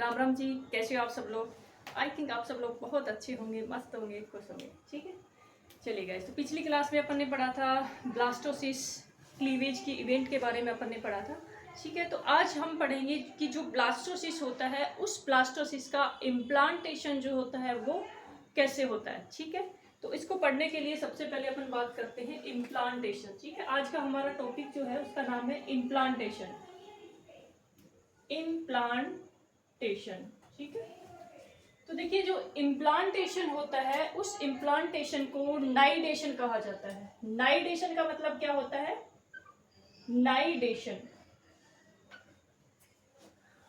राम राम जी, कैसे हो आप सब लोग। आई थिंक आप सब लोग बहुत अच्छे होंगे, मस्त होंगे, खुश होंगे। ठीक है, चलिए गाइस, तो पिछली क्लास में अपन ने पढ़ा था ब्लास्टोसिस क्लीवेज की इवेंट के बारे में अपन ने पढ़ा था। ठीक है, तो आज हम पढ़ेंगे कि जो ब्लास्टोसिस होता है उस ब्लास्टोसिस का इम्प्लांटेशन जो होता है वो कैसे होता है। ठीक है, तो इसको पढ़ने के लिए सबसे पहले अपन बात करते हैं इम्प्लांटेशन। ठीक है, आज का हमारा टॉपिक जो है उसका नाम है इम्प्लांटेशन। इम्प्लांटेशन, ठीक है। तो देखिए, जो इम्प्लांटेशन होता है उस इम्प्लांटेशन को नाइडेशन कहा जाता है। नाइडेशन का मतलब क्या होता है? नाइडेशन।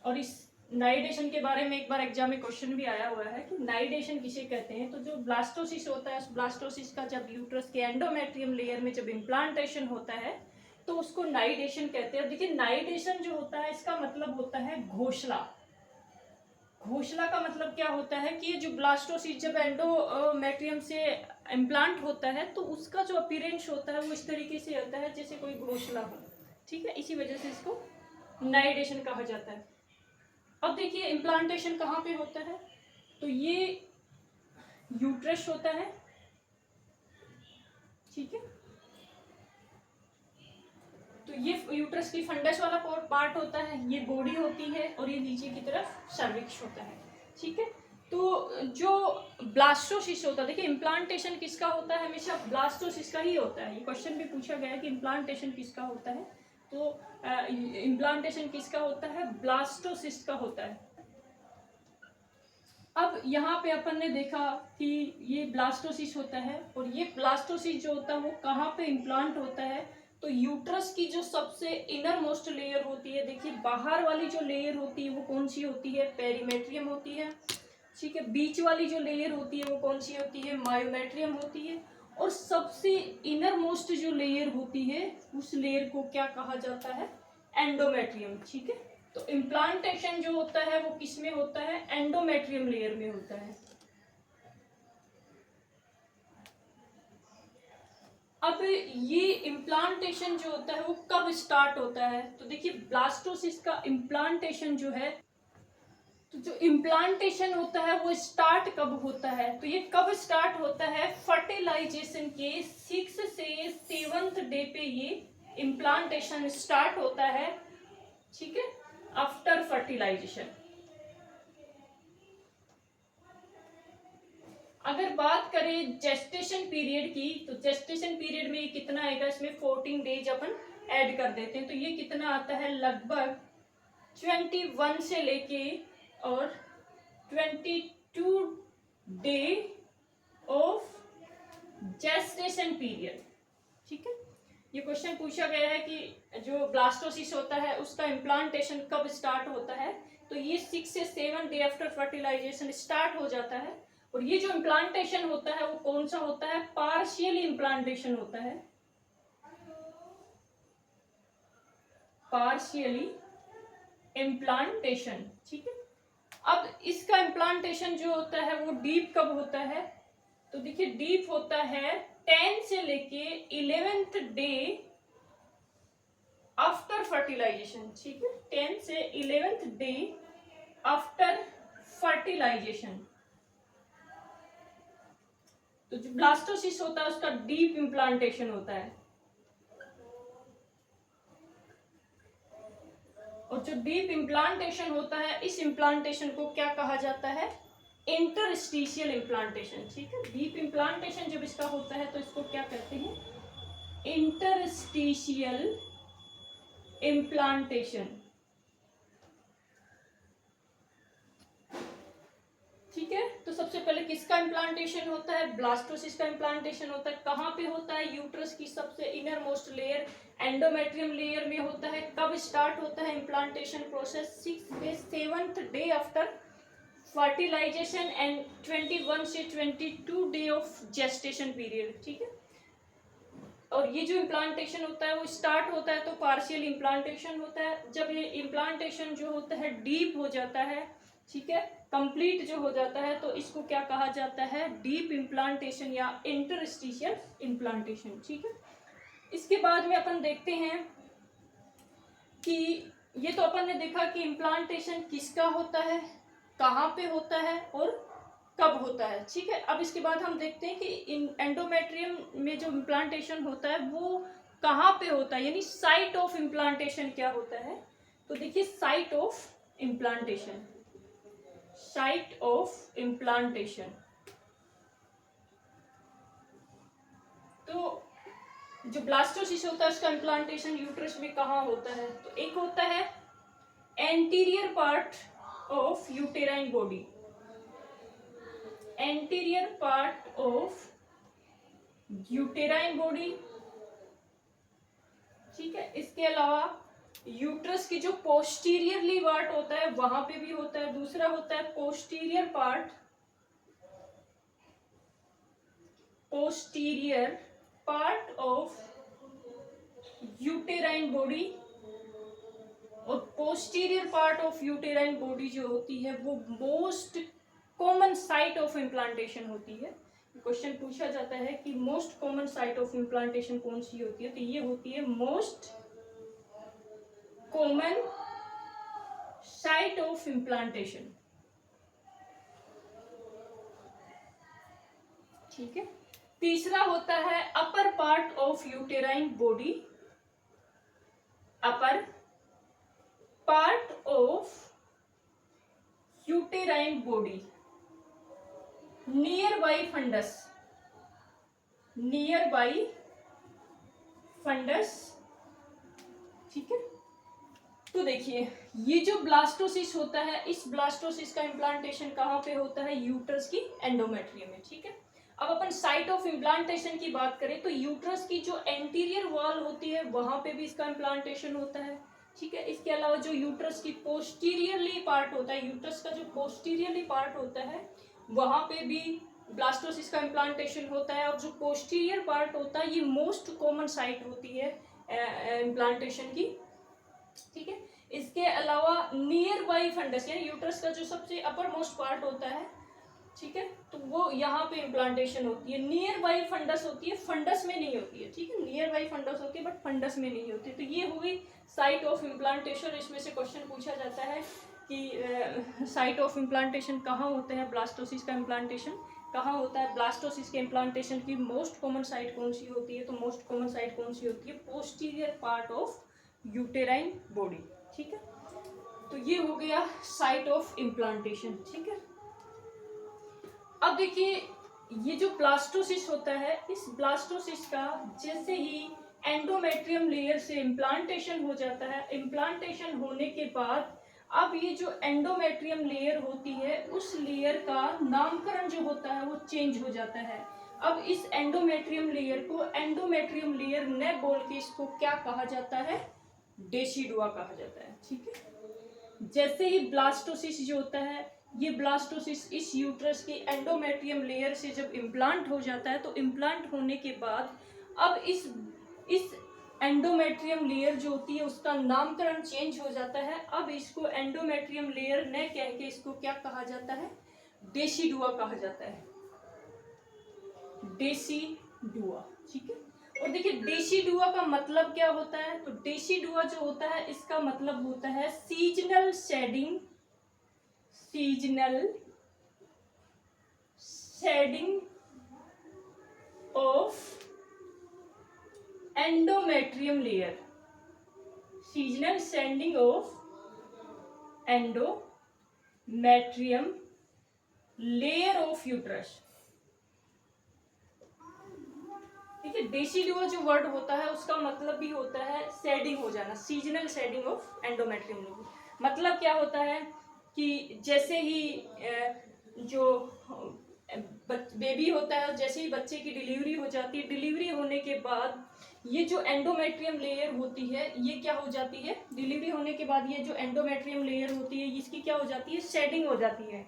और इस नाइडेशन के बारे में एक बार एग्जाम में क्वेश्चन भी आया हुआ है कि नाइडेशन किसे कहते हैं। तो जो ब्लास्टोसिस होता है, उस ब्लास्टोसिस का जब यूट्रस के एंडोमेट्रियम लेयर में जब इम्प्लांटेशन होता है तो उसको नाइडेशन कहते हैं। देखिए, नाइडेशन जो होता है इसका मतलब होता है घोषला। घोषला का मतलब क्या होता है कि ये जो ब्लास्टोसिस्ट जब एंडोमेट्रियम से इम्प्लांट होता है तो उसका जो अपीयरेंस होता है वो इस तरीके से होता है जैसे कोई घोषला हो। ठीक है, इसी वजह से इसको नाइडेशन कहा जाता है। अब देखिए, इम्प्लांटेशन कहाँ पे होता है, तो ये यूट्रस होता है। ठीक है, तो ये यूट्रस की फंडस वाला पार्ट होता है, ये बॉडी होती है, और ये नीचे की तरफ सर्विक्स होता है। ठीक है, तो जो ब्लास्टोसिस होता है, देखिए इम्प्लांटेशन किसका होता है, हमेशा ब्लास्टोसिस का ही होता है। ये क्वेश्चन भी पूछा गया है कि इम्प्लांटेशन किसका होता है, तो इम्प्लांटेशन किसका होता है? ब्लास्टोसिस का होता है। अब यहाँ पे अपन ने देखा कि ये ब्लास्टोसिस होता है, और ये ब्लास्टोसिस जो होता है वो कहाँ पे इम्प्लांट होता है, तो यूट्रस की जो सबसे इनर मोस्ट लेयर होती है, देखिए बाहर वाली जो लेयर होती है वो कौन सी होती है? पेरीमेट्रियम होती है। ठीक है, बीच वाली जो लेयर होती है वो कौन सी होती है? मायोमेट्रियम होती है। और सबसे इनर मोस्ट जो लेयर होती है उस लेयर को क्या कहा जाता है? एंडोमेट्रियम। ठीक है, तो इम्प्लांटेशन जो होता है वो किस में होता है? एंडोमेट्रियम लेयर में होता है। अब ये इम्प्लांटेशन जो होता है वो कब स्टार्ट होता है, तो देखिए ब्लास्टोसिस का इम्प्लांटेशन जो है, तो जो इम्प्लांटेशन होता है वो स्टार्ट कब होता है, तो ये कब स्टार्ट होता है? फर्टिलाइजेशन के 6 से 7th डे पे ये इम्प्लांटेशन स्टार्ट होता है। ठीक है, आफ्टर फर्टिलाइजेशन। अगर बात करें जेस्टेशन पीरियड की, तो जेस्टेशन पीरियड में कितना आएगा? इसमें 14 डेज अपन ऐड कर देते हैं, तो ये कितना आता है? लगभग 21 से लेके और 22 डे ऑफ जेस्टेशन पीरियड। ठीक है, ये क्वेश्चन पूछा गया है कि जो ब्लास्टोसिस होता है उसका इम्प्लांटेशन कब स्टार्ट होता है, तो ये 6 से 7 डे आफ्टर फर्टिलाइजेशन स्टार्ट हो जाता है। और ये जो इम्प्लांटेशन होता है वो कौन सा होता है? पार्शियल इम्प्लांटेशन होता है। Partially implantation. ठीक है, अब इसका इम्प्लांटेशन जो होता है वो डीप कब होता है, तो देखिए डीप होता है 10 से लेके 11th डे आफ्टर फर्टिलाइजेशन। ठीक है, 10 से 11th डे आफ्टर फर्टिलाइजेशन। तो जो ब्लास्टोसिस होता है उसका डीप इम्प्लांटेशन होता है। और जो डीप इम्प्लांटेशन होता है, इस इम्प्लांटेशन को क्या कहा जाता है? Interstitial implantation. ठीक है, डीप इम्प्लांटेशन जब इसका होता है तो इसको क्या कहते हैं? Interstitial implantation. ठीक है, तो सबसे पहले किसका इम्प्लांटेशन होता है? ब्लास्टोसिस का इम्प्लांटेशन होता है। कहाँ पे होता है? यूट्रस की सबसे inner most layer endometrium layer में होता है। कब स्टार्ट होता है इम्प्लांटेशन प्रोसेस? 6 से 7th day after fertilisation and 21 से 22 डे ऑफ जेस्टेशन पीरियड। ठीक है, और ये जो इम्प्लांटेशन होता है वो स्टार्ट होता है तो पार्शियल इम्प्लांटेशन होता है। जब ये इम्प्लांटेशन जो होता है डीप हो जाता है, ठीक है, कंप्लीट जो हो जाता है, तो इसको क्या कहा जाता है? डीप इम्प्लांटेशन या इंटरस्टिशियल इम्प्लांटेशन। ठीक है, इसके बाद में अपन देखते हैं कि ये तो अपन ने देखा कि इम्प्लांटेशन किसका होता है, कहाँ पे होता है और कब होता है, ठीक है। अब इसके बाद हम देखते हैं कि एंडोमेट्रियम में जो इम्प्लांटेशन होता है वो कहाँ पे होता है, यानी साइट ऑफ इम्प्लांटेशन क्या होता है। तो देखिए site of implantation, site of implantation, तो जो ब्लास्टोसिस्ट होता है उसका इम्प्लांटेशन यूट्रस में कहाँ होता है। तो एक होता है anterior part of uterine body, anterior part of uterine body, ठीक है। इसके अलावा यूट्रस की जो पोस्टीरियरली पार्ट होता है वहां पे भी होता है। दूसरा होता है posterior part, posterior part of uterine body, और posterior part of uterine body जो होती है वो most common site of implantation होती है। क्वेश्चन पूछा जाता है कि most common site of implantation कौन सी होती है, तो ये होती है most common site of implantation, ठीक है। तीसरा होता है upper part of uterine body, upper part of uterine body near by fundus, near by funds, ठीक है। तो देखिए ये जो ब्लास्टोसिस होता है, इस ब्लास्टोसिस का इम्प्लांटेशन कहाँ पे होता है, यूट्रस की एंडोमेट्रियम में, ठीक है। अब अपन साइट ऑफ इम्प्लांटेशन की बात करें तो यूट्रस की जो एंटीरियर वॉल होती है वहां पे भी इसका इम्प्लांटेशन होता है, ठीक है। इसके अलावा जो यूट्रस की पोस्टीरियरली पार्ट होता है, यूट्रस का जो पोस्टीरियरली पार्ट होता है वहां पे भी ब्लास्टोसिस का इम्प्लांटेशन होता है। और जो पोस्टीरियर पार्ट होता है ये मोस्ट कॉमन साइट होती है इम्प्लांटेशन की, ठीक है। इसके अलावा नियर बाई फंडस, यानी यूट्रस का जो सबसे अपर मोस्ट पार्ट होता है, ठीक है, तो वो यहाँ पे इम्प्लांटेशन होती है। नियर बाई फंडस होती है, फंडस में नहीं होती है, ठीक है। नियर बाई फंडस होती है बट फंडस में नहीं होती। तो ये हुई साइट ऑफ इम्प्लांटेशन। इसमें से क्वेश्चन पूछा जाता है कि साइट ऑफ इम्प्लांटेशन कहाँ होते हैं, ब्लास्टोसिस का इम्प्लांटेशन कहाँ होता है। ब्लास्टोसिस के इम्प्लांटेशन की मोस्ट कॉमन साइट कौन सी होती है, तो मोस्ट कॉमन साइट कौन सी होती है, posterior part of uterine body, ठीक है। तो ये हो गया साइट ऑफ इम्प्लांटेशन, ठीक है। अब देखिए ये जो ब्लास्टोसिस होता है, इस ब्लास्टोसिस का जैसे ही एंडोमेट्रियम लेयर से इम्प्लांटेशन हो जाता है, इम्प्लांटेशन होने के बाद अब ये जो एंडोमेट्रियम लेयर होती है उस लेयर का नामकरण जो होता है वो चेंज हो जाता है। अब इस एंडोमेट्रियम लेयर को एंडोमेट्रियम लेयर न बोल के इसको क्या कहा जाता है, डेसिडुआ कहा जाता है, ठीक है। जैसे ही ब्लास्टोसिस जो होता है, ये ब्लास्टोसिस इस यूट्रस की एंडोमेट्रियम लेयर से जब इम्प्लांट हो जाता है, तो इम्प्लांट होने के बाद अब इस एंडोमेट्रियम लेयर जो होती है उसका नामकरण चेंज हो जाता है। अब इसको एंडोमेट्रियम लेयर न कह के इसको क्या कहा जाता है, डेसिडुआ कहा जाता है, डेसिडुआ, ठीक है। और देखिए डेसिडुआ का मतलब क्या होता है, तो डेसिडुआ जो होता है इसका मतलब होता है seasonal shedding, seasonal shedding of endometrium layer, seasonal shedding of endometrium layer of uterus, ठीक है। डेसिडुआ जो वर्ड होता है उसका मतलब भी होता है शेडिंग हो जाना, seasonal shedding of endometrium layer. मतलब क्या होता है कि जैसे ही जो बेबी होता है, जैसे ही बच्चे की डिलीवरी हो जाती है, डिलीवरी होने के बाद ये जो एंडोमेट्रियम लेयर होती है ये क्या हो जाती है, डिलीवरी होने के बाद ये जो एंडोमेट्रियम लेयर होती है इसकी क्या हो जाती है, शेडिंग हो जाती है।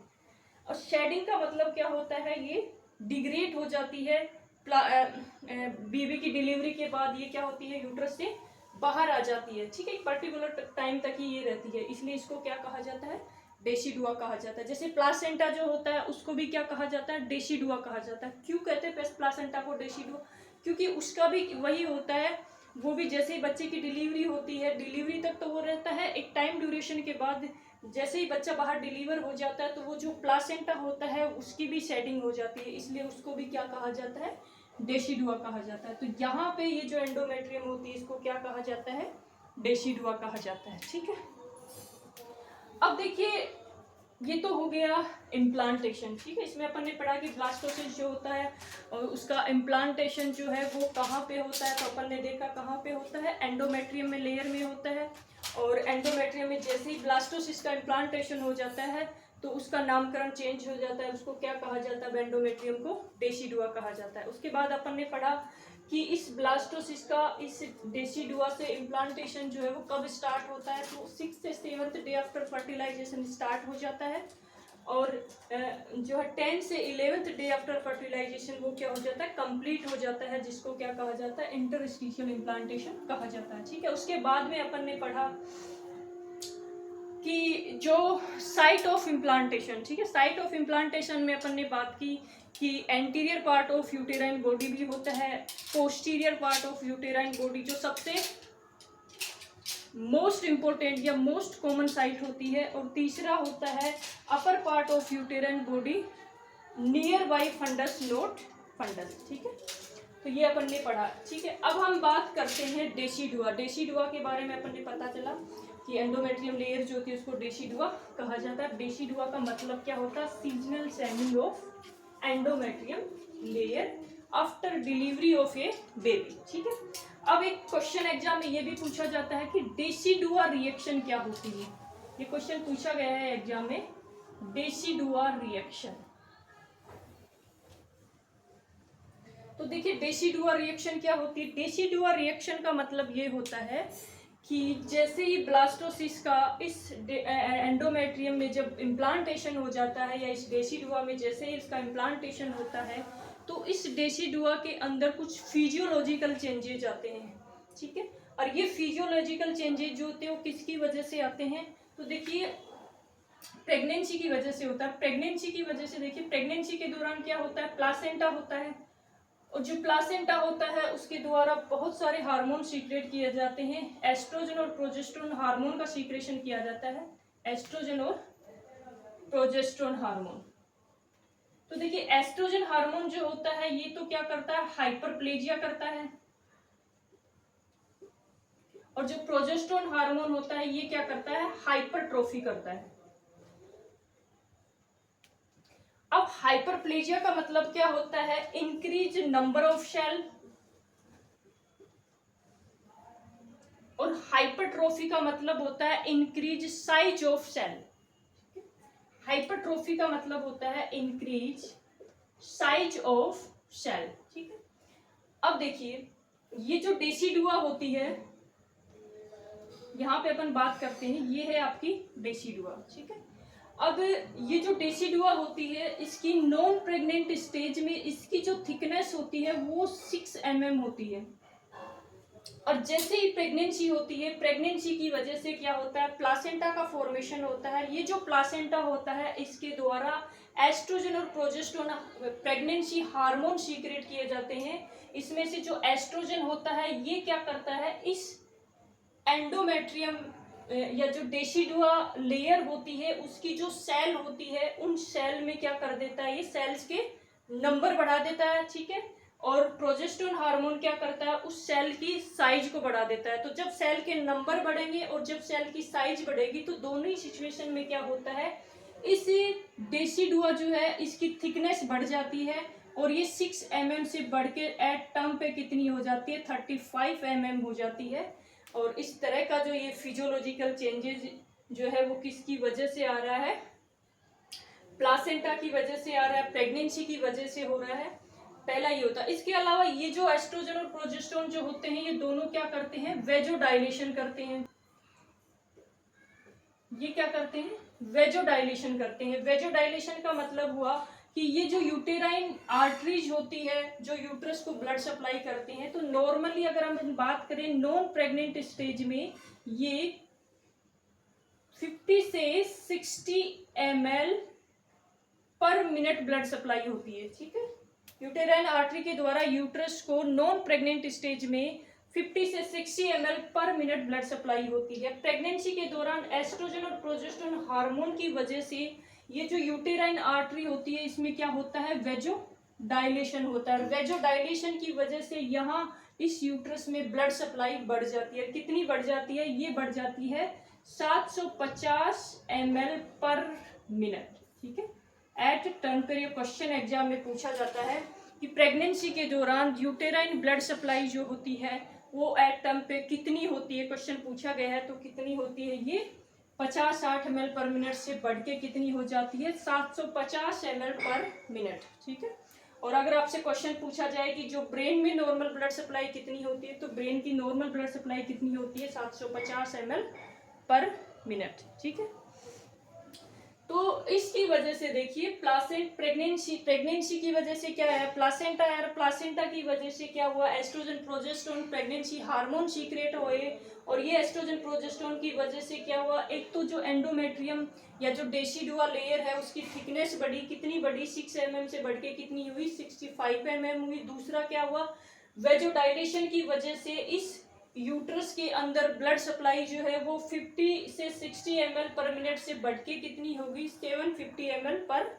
और शेडिंग का मतलब क्या होता है, ये डिग्रेड हो जाती है। बेबी की डिलीवरी के बाद ये क्या होती है, यूट्रस से बाहर आ जाती है, ठीक है। एक पर्टिकुलर टाइम तक ही ये रहती है, इसलिए इसको क्या कहा जाता है, डेसिडुआ कहा जाता है। जैसे प्लासेंटा जो होता है उसको भी क्या कहा जाता है, डेसिडुआ कहा जाता है। क्यों कहते हैं प्लासेंटा को डेसिडुआ, क्योंकि उसका भी वही होता है, वो भी जैसे ही बच्चे की डिलीवरी होती है, डिलीवरी तक तो वो रहता है, एक टाइम ड्यूरेशन के बाद जैसे ही बच्चा बाहर डिलीवर हो जाता है तो वो जो प्लासेंटा होता है उसकी भी शेडिंग हो जाती है, इसलिए उसको भी क्या कहा जाता है, डेसिडुआ कहा जाता है। तो यहाँ पे ये जो एंडोमेट्रियम होती है इसको क्या कहा जाता है, डेसिडुआ कहा जाता है। ठीक है, अब देखिए ये तो हो गया इम्प्लांटेशन। ठीक है, इसमें अपन ने पढ़ा कि ब्लास्टोसिस जो होता है और उसका इम्प्लांटेशन जो है वो कहाँ पे होता है, तो अपन ने देखा कहाँ पे होता है, एंडोमेट्रियम में, लेयर में होता है। और एंडोमेट्रियम में जैसे ही ब्लास्टोसिस का इम्प्लांटेशन हो जाता है तो उसका नामकरण चेंज हो जाता है, उसको क्या कहा जाता है, एंडोमेट्रियम को डेसिडुआ कहा जाता है। उसके बाद अपन ने पढ़ा कि इस ब्लास्टोसिस का, इस डेसिडुआ से इम्प्लांटेशन जो है वो कब स्टार्ट होता है, तो 6 से 7th day after fertilisation start हो जाता है। और जो है 10 से 11th डे आफ्टर फर्टिलाइजेशन वो क्या हो जाता है, कंप्लीट हो जाता है, जिसको क्या कहा जाता है, इंटरस्टिशियल इम्प्लांटेशन कहा जाता है। ठीक है, उसके बाद में अपन ने पढ़ा कि जो साइट ऑफ इम्प्लांटेशन, ठीक है, साइट ऑफ इम्प्लांटेशन में अपन ने बात की कि anterior part of uterine body भी होता है, posterior part of uterine body जो सबसे मोस्ट इंपॉर्टेंट या मोस्ट कॉमन साइट होती है, और तीसरा होता है upper part of uterine body near by fundus not fundus. ठीक है, तो ये अपन ने पढ़ा। ठीक है, अब हम बात करते हैं डेसिडुआ। डेसिडुआ के बारे में अपन ने पता चला कि एंडोमेट्रियम लेयर जो होती है उसको डेसिडुआ कहा जाता है। डेसिडुआ का मतलब क्या होता है, seasonal seeming of endometrium layer after delivery of A baby. ठीक है, अब एक क्वेश्चन एग्जाम में ये भी पूछा जाता है कि डेसिडुआ रिएक्शन क्या होती है, ये क्वेश्चन पूछा गया है एग्जाम में, डेसिडुआ रिएक्शन। तो देखिए डेसिडुआ रिएक्शन क्या होती है, डेसिडुआ रिएक्शन का मतलब ये होता है कि जैसे ही ब्लास्टोसिस का इस एंडोमेट्रियम में जब इम्प्लांटेशन हो जाता है, या इस डेसिडुआ में जैसे ही इसका इम्प्लांटेशन होता है, तो इस डेसिडुआ के अंदर कुछ फिजियोलॉजिकल चेंजेज आते हैं। ठीक है, और ये फिजियोलॉजिकल चेंजेज जो होते हैं वो किसकी वजह से आते हैं, तो देखिए प्रेगनेंसी की वजह से होता है। प्रेगनेंसी की वजह से देखिए, प्रेगनेंसी के दौरान क्या होता है, प्लासेंटा होता है, और जो प्लासेंटा होता है उसके द्वारा बहुत सारे हार्मोन सीक्रेट किए जाते हैं। एस्ट्रोजन और प्रोजेस्टेरोन हार्मोन का सीक्रेशन किया जाता है, एस्ट्रोजन और प्रोजेस्टेरोन हार्मोन। तो देखिए एस्ट्रोजन हार्मोन जो होता है ये तो क्या करता है, हाइपरप्लेजिया करता है, और जो प्रोजेस्टेरोन हार्मोन होता है ये क्या करता है, हाइपरट्रोफी करता है। अब हाइपरप्लेजिया का मतलब क्या होता है, इंक्रीज नंबर ऑफ सेल, और हाइपरट्रोफी का मतलब होता है increase size of cell. Hypertrophy का मतलब होता है इंक्रीज साइज ऑफ सेल। ठीक है, अब देखिए ये जो डेसिडुआ होती है, यहां पे अपन बात करते हैं, ये है आपकी डेसिडुआ। ठीक है, अब ये जो डेसिडुआ होती है इसकी नॉन प्रेग्नेंट स्टेज में इसकी जो थिकनेस होती है वो 6 mm होती है, और जैसे ही प्रेगनेंसी होती है, प्रेगनेंसी की वजह से क्या होता है, प्लासेंटा का फॉर्मेशन होता है। ये जो प्लासेंटा होता है इसके द्वारा एस्ट्रोजन और प्रोजेस्टेरोन प्रेगनेंसी हार्मोन सीक्रेट किए जाते हैं। इसमें से जो एस्ट्रोजन होता है ये क्या करता है, इस एंडोमेट्रियम या जो डेसिडुआ लेयर होती है उसकी जो सेल होती है उन सेल में क्या कर देता है, ये सेल्स के नंबर बढ़ा देता है। ठीक है, और प्रोजेस्टेरोन हार्मोन क्या करता है, उस सेल की साइज को बढ़ा देता है। तो जब सेल के नंबर बढ़ेंगे और जब सेल की साइज बढ़ेगी तो दोनों ही सिचुएशन में क्या होता है, इस डेसिडुआ जो है इसकी थिकनेस बढ़ जाती है, और ये 6 mm से बढ़ के एट टर्म पे कितनी हो जाती है, 35 mm हो जाती है। और इस तरह का जो ये फिजियोलॉजिकल चेंजेस जो है वो किसकी वजह से आ रहा है, प्लासेंटा की वजह से आ रहा है, प्रेगनेंसी की वजह से हो रहा है। पहला ये होता है। इसके अलावा ये जो एस्ट्रोजन और प्रोजेस्टेरोन जो होते हैं ये दोनों क्या करते हैं, वेजोडाइलेशन करते हैं। ये क्या करते हैं, वेजोडाइलेशन करते हैं। वेजोडाइलेशन का मतलब हुआ कि ये जो यूटेराइन आर्टरीज होती है जो यूट्रस को ब्लड सप्लाई करती हैं, तो नॉर्मली अगर हम बात करें नॉन प्रेग्नेंट स्टेज में ये 50 से 60 ml पर मिनट ब्लड सप्लाई होती है। ठीक है, यूटेराइन आर्टरी के द्वारा यूट्रस को नॉन प्रेग्नेंट स्टेज में 50 से 60 ml पर मिनट ब्लड सप्लाई होती है। प्रेगनेंसी के दौरान एस्ट्रोजन और प्रोजेस्टेरोन हार्मोन की वजह से ये जो यूटेराइन आर्टरी होती है इसमें क्या होता है, वेजो डायलेशन होता है। वेजो डायलेशन की वजह से यहाँ इस यूट्रस में ब्लड सप्लाई बढ़ जाती है। कितनी बढ़ जाती है, ये बढ़ जाती है 750 ml पर मिनट, ठीक है। एट टर्न पर ये क्वेश्चन एग्जाम में पूछा जाता है कि प्रेगनेंसी के दौरान यूटेराइन ब्लड सप्लाई जो होती है वो एट टर्म पे कितनी होती है, क्वेश्चन पूछा गया है। तो कितनी होती है, ये 50-60 ml पर मिनट से बढ़ के कितनी हो जाती है, 750 ml पर मिनट, ठीक है। और अगर आपसे क्वेश्चन पूछा जाए कि जो ब्रेन में नॉर्मल ब्लड सप्लाई कितनी होती है, तो ब्रेन की नॉर्मल ब्लड सप्लाई कितनी होती है, 750 ml पर मिनट, ठीक है। तो इसकी वजह से देखिए प्रेगनेंसी की वजह से क्या है, प्लासेंटा है, प्लासेंटा की वजह से क्या हुआ, estrogen progesterone pregnancy hormone secrete हुए, और ये एस्ट्रोजन प्रोजेस्टेरोन की वजह से क्या हुआ, एक तो जो एंडोमेट्रियम या जो डेसिडुआ लेयर है उसकी थिकनेस बढ़ी, कितनी बढ़ी, 6 mm से बढ़ के कितनी हुई, 65 mm हुई। दूसरा क्या हुआ, वेजोडाइलेशन की वजह से इस यूट्रस के अंदर ब्लड सप्लाई जो है वो 50 से 60 ml पर मिनट से बढ़ के कितनी होगी, 750 ml पर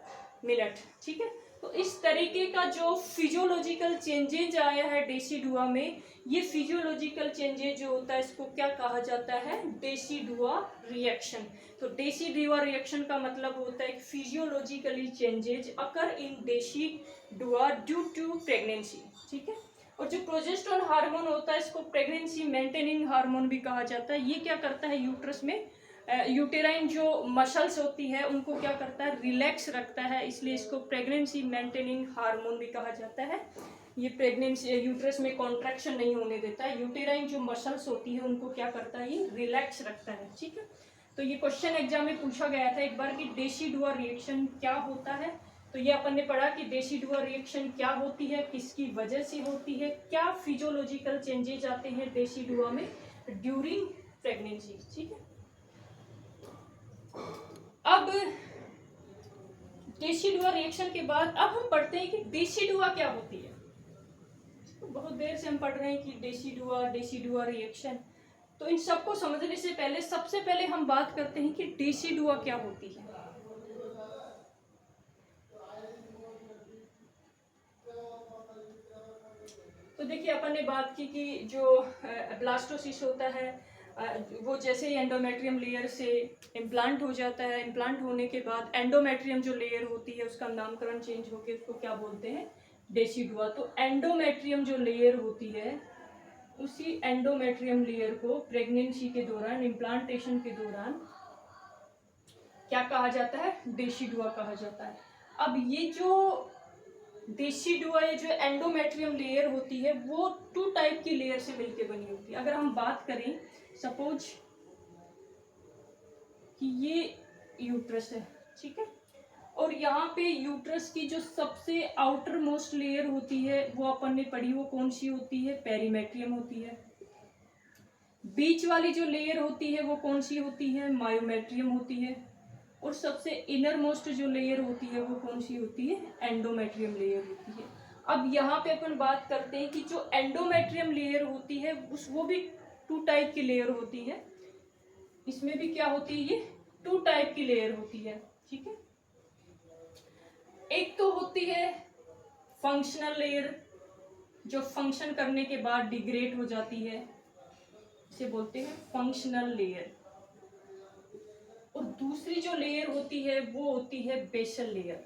मिनट, ठीक है। तो इस तरीके का जो फिजियोलॉजिकल चेंजेज आया है डेसिडुआ में, ये फिजियोलॉजिकल चेंजेज जो होता है इसको क्या कहा जाता है, डेसिडुआ रिएक्शन। तो डेसिडुआ रिएक्शन का मतलब होता है physiologically changes occur in decidua due to pregnancy, ठीक है। और जो प्रोजेस्टेरोन हार्मोन होता है इसको प्रेगनेंसी मेंटेनिंग हार्मोन भी कहा जाता है। ये क्या करता है, यूट्रस में यूटेराइन जो मसल्स होती है उनको क्या करता है, रिलैक्स रखता है, इसलिए इसको प्रेगनेंसी मेंटेनिंग हार्मोन भी कहा जाता है। ये प्रेगनेंसी यूट्रस में कॉन्ट्रैक्शन नहीं होने देता है, यूटेराइन जो मसल्स होती है उनको क्या करता है, ये रिलैक्स रखता है, ठीक है। तो ये क्वेश्चन एग्जाम में पूछा गया था एक बार कि डेसिडुआ रिएक्शन क्या होता है। तो ये अपन ने पढ़ा कि डेसिडुआ रिएक्शन क्या होती है, किसकी वजह से होती है, क्या फिजियोलॉजिकल चेंजेस आते हैं डेसिडुआ में ड्यूरिंग प्रेगनेंसी, ठीक है। अब डेसिडुआ रिएक्शन के बाद अब हम पढ़ते हैं कि डेसिडुआ क्या होती है। तो बहुत देर से हम पढ़ रहे हैं कि डेसिडुआ रिएक्शन। तो इन सबको समझने से पहले सबसे पहले हम बात करते हैं कि डेसिडुआ क्या होती है। तो देखिए अपन ने बात की कि जो ब्लास्टोसिस होता है वो जैसे ही एंडोमेट्रियम लेयर से इम्प्लांट हो जाता है, इम्प्लांट होने के बाद एंडोमेट्रियम जो लेयर होती है उसका नामकरण चेंज होकर उसको क्या बोलते हैं, डेसिडुआ। तो एंडोमेट्रियम जो लेयर होती है उसी एंडोमेट्रियम लेयर को प्रेगनेंसी के दौरान, इम्प्लांटेशन के दौरान क्या कहा जाता है, डेसिडुआ कहा जाता है। अब ये जो डेसिडुआ, ये जो एंडोमेट्रियम लेयर होती है वो 2 टाइप की लेयर से मिलकर बनी होती है। अगर हम बात करें सपोज कि ये यूट्रस है, ठीक है, और यहाँ पे यूट्रस की जो सबसे आउटर मोस्ट लेयर होती है वो अपन ने पढ़ी, वो कौन सी होती है, पेरीमेट्रियम होती है। बीच वाली जो लेयर होती है वो कौन सी होती है, मायोमेट्रियम होती है। और सबसे इनर मोस्ट जो लेयर होती है वो कौन सी होती है, एंडोमेट्रियम लेयर होती है। अब यहाँ पे अपन बात करते हैं कि जो एंडोमेट्रियम लेयर होती है वो भी 2 टाइप की लेयर होती है। इसमें भी क्या होती है, ये 2 टाइप की लेयर होती है, ठीक है। एक तो होती है फंक्शनल लेयर जो फंक्शन करने के बाद डिग्रेड हो जाती है, इसे बोलते हैं फंक्शनल लेयर। और दूसरी जो लेयर होती है वो होती है बेसल लेयर,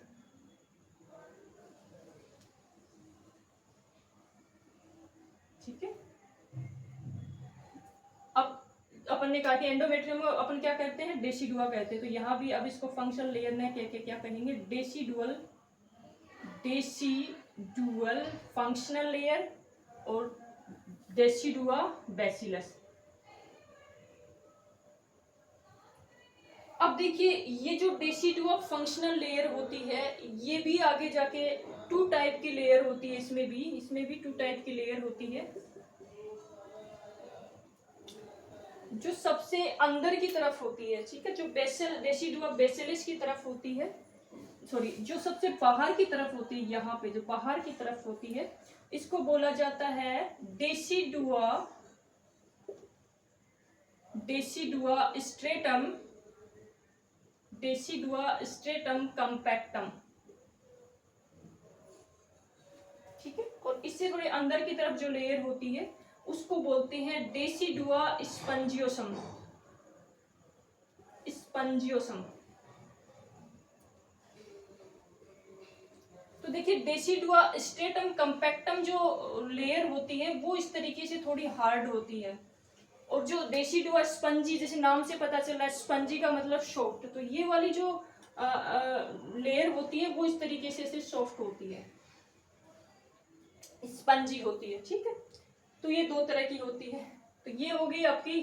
ठीक है। अब अपन ने कहा कि एंडोमेट्रियम को अपन क्या कहते हैं, डेसिडुआ कहते हैं। तो यहाँ भी अब इसको फंक्शनल लेयर ने कह के क्या कहेंगे, डेसिडुअल फंक्शनल लेयर और डेसिडुआ बेसिलस। अब देखिए ये जो डेसिडुआ फंक्शनल लेयर होती है ये भी आगे जाके 2 टाइप की लेयर होती है, इसमें भी 2 टाइप की लेयर होती है। जो सबसे अंदर की तरफ होती है, ठीक है, जो डेसिडुआ बेसिलिस की तरफ होती है सॉरी, जो सबसे बाहर की तरफ होती है, यहाँ पे जो बाहर की तरफ होती है, इसको बोला जाता है decidua, decidua stratum, decidua stratum compactum, ठीक है। और इससे थोड़े अंदर की तरफ जो लेयर होती है उसको बोलते हैं डेसिडुआ स्पंजियोसम, स्पंजियोसम। तो देखिए डेसिडुआ स्ट्रेटम कम्पैक्टम जो लेयर होती है वो इस तरीके से थोड़ी हार्ड होती है, और जो डेसिडुआ स्पंजी, जैसे नाम से पता चल रहा है स्पंजी का मतलब सॉफ्ट, तो ये वाली जो लेयर होती है वो इस तरीके से सॉफ्ट होती है, स्पंजी होती है, ठीक है। तो ये दो तरह की होती है। तो ये हो गई आपकी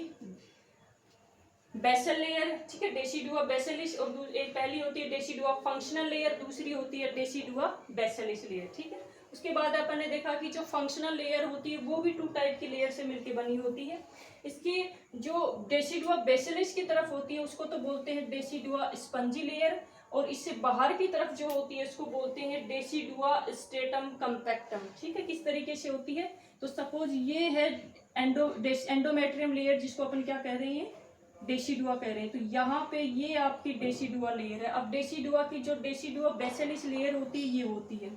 बेसल लेयर, ठीक है, डेसिडुआ बेसिलिस, और एक पहली होती है डेसिडुआ फंक्शनल लेयर, दूसरी होती है डेसिडुआ बेसिलिस लेयर, ठीक है। उसके बाद अपन ने देखा कि जो फंक्शनल लेयर होती है वो भी टू टाइप की लेयर से मिलकर बनी होती है। इसकी जो डेसिडुआ बेसिलिस की तरफ होती है उसको तो बोलते हैं डेसिडुआ स्पंजी लेयर, और इससे बाहर की तरफ जो होती है उसको बोलते हैं डेसिडुआ स्ट्रेटम कम्पैक्टम, ठीक है। किस तरीके से होती है, तो सपोज ये है एंडोमेट्रियम लेयर, जिसको अपन क्या कह रहे हैं, डेसिडुआ कह रहे हैं। तो यहाँ पे ये आपकी डेसिडुआ लेयर है। अब डेसिडुआ की जो डेसिडुआ बेसिलिस लेयर होती है ये होती है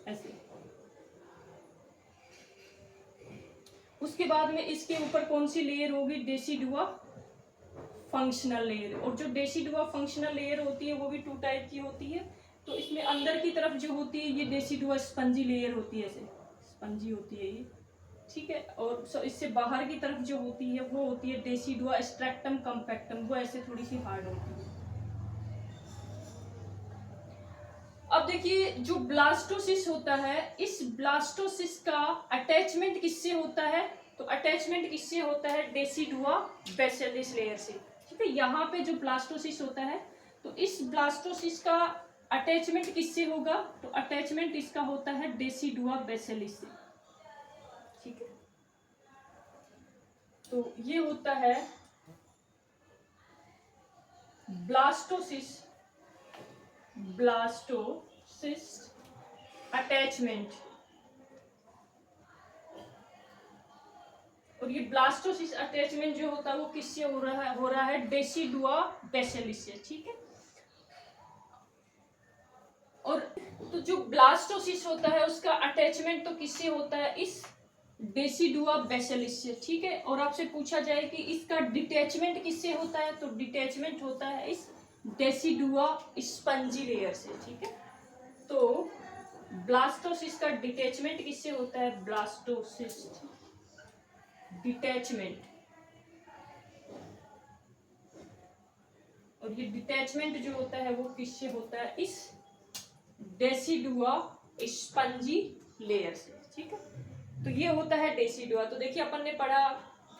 ऐसे। उसके बाद में इसके ऊपर कौन सी लेयर होगी, डेसिडुआ फंक्शनल लेयर, और जो डेसिडुआ फंक्शनल लेयर होती है वो भी टू टाइप की होती है। तो इसमें अंदर की तरफ जो होती है ये डेसिडुआ स्पंजी लेयर होती है, ऐसे स्पंजी होती है ये, ठीक है। और इससे बाहर की तरफ जो होती है वो होती है डेसिडुआ स्ट्रेक्टम कम्पैक्टम, वो ऐसे थोड़ी सी हार्ड होती है। अब देखिए जो ब्लास्टोसिस होता है, इस ब्लास्टोसिस का अटैचमेंट किससे होता है, तो अटैचमेंट किससे होता है, डेसिडुआ बेसिलिस लेयर से, ठीक है। यहाँ पे जो ब्लास्टोसिस होता है तो इस ब्लास्टोसिस का अटैचमेंट किससे होगा, तो अटैचमेंट इसका होता है डेसिडुआ बेसिलिस से, ठीक है। तो ये होता है ब्लास्टोसिस, ब्लास्टोसिस अटैचमेंट, और ये ब्लास्टोसिस अटैचमेंट जो होता है वो किससे हो रहा है डेसिडुआ बेसिलिस से, ठीक है। और तो जो ब्लास्टोसिस होता है उसका अटैचमेंट तो किससे होता है, इस डेसिडुआ बेसिलिस से, ठीक है। और आपसे पूछा जाए कि इसका डिटैचमेंट किससे होता है, तो डिटैचमेंट होता है इस डेसिडुआ स्पंजी लेयर से, ठीक है। तो ब्लास्टोसिस का डिटैचमेंट किससे होता है, ब्लास्टोसिस डिटैचमेंट, और ये डिटैचमेंट जो होता है वो किससे होता है, इस डेसिडुआ स्पंजी लेयर से, ठीक है। तो ये होता है डेसिडुआ। तो देखिए अपन ने पढ़ा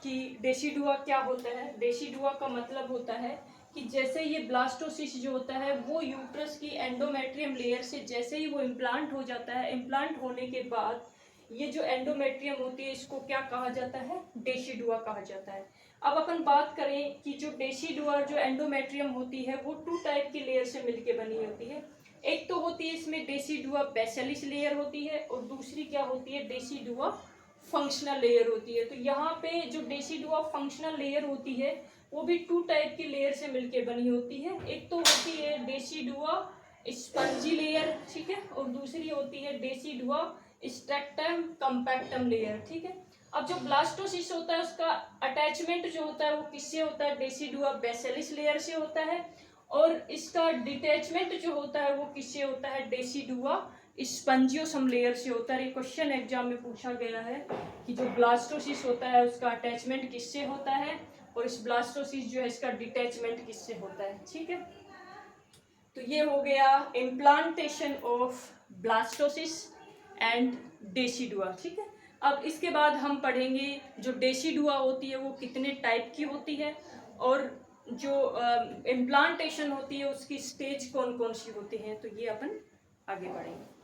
कि डेसिडुआ क्या होता है। डेसिडुआ का मतलब होता है कि जैसे ये ब्लास्टोसिस जो होता है वो यूट्रस की एंडोमेट्रियम लेयर से जैसे ही वो इम्प्लांट हो जाता है, इम्प्लांट होने के बाद ये जो एंडोमेट्रियम होती है इसको क्या कहा जाता है, डेसिडुआ कहा जाता है। अब अपन बात करें कि जो डेसिडुआ जो एंडोमेट्रियम होती है वो टू टाइप की लेयर से मिलके बनी होती है। एक तो होती है इसमें डेसिडुआ बेसिलिस लेयर होती है, और दूसरी क्या होती है, डेसिडुआ फंक्शनल लेयर होती है। तो यहाँ पे जो डेसिडुआ फंक्शनल लेयर होती है वो भी टू टाइप की लेयर से मिलके बनी होती है। एक तो होती है डेसिडुआ स्पंजी लेयर, ठीक है, और दूसरी होती है डेसिडुआ स्ट्रेक्टम कम्पैक्टम लेयर, ठीक है। अब जो ब्लास्टोसिस होता है उसका अटैचमेंट जो होता है वो किससे होता है, डेसिडुआ बेसिलिस लेयर से होता है, और इसका डिटैचमेंट जो होता है वो किससे होता है, डेसिडुआ स्पंजियोसम लेयर से होता है। ये क्वेश्चन एग्जाम में पूछा गया है कि जो ब्लास्टोसिस होता है उसका अटैचमेंट किससे होता है, और इस ब्लास्टोसिस जो है इसका डिटैचमेंट किससे होता है, ठीक है। तो ये हो गया implantation of blastocyst and decidua, ठीक है। अब इसके बाद हम पढ़ेंगे जो डेसिडुआ होती है वो कितने टाइप की होती है, और जो इम्प्लांटेशन होती है उसकी स्टेज कौन कौन सी होती हैं, तो ये अपन आगे बढ़ेंगे।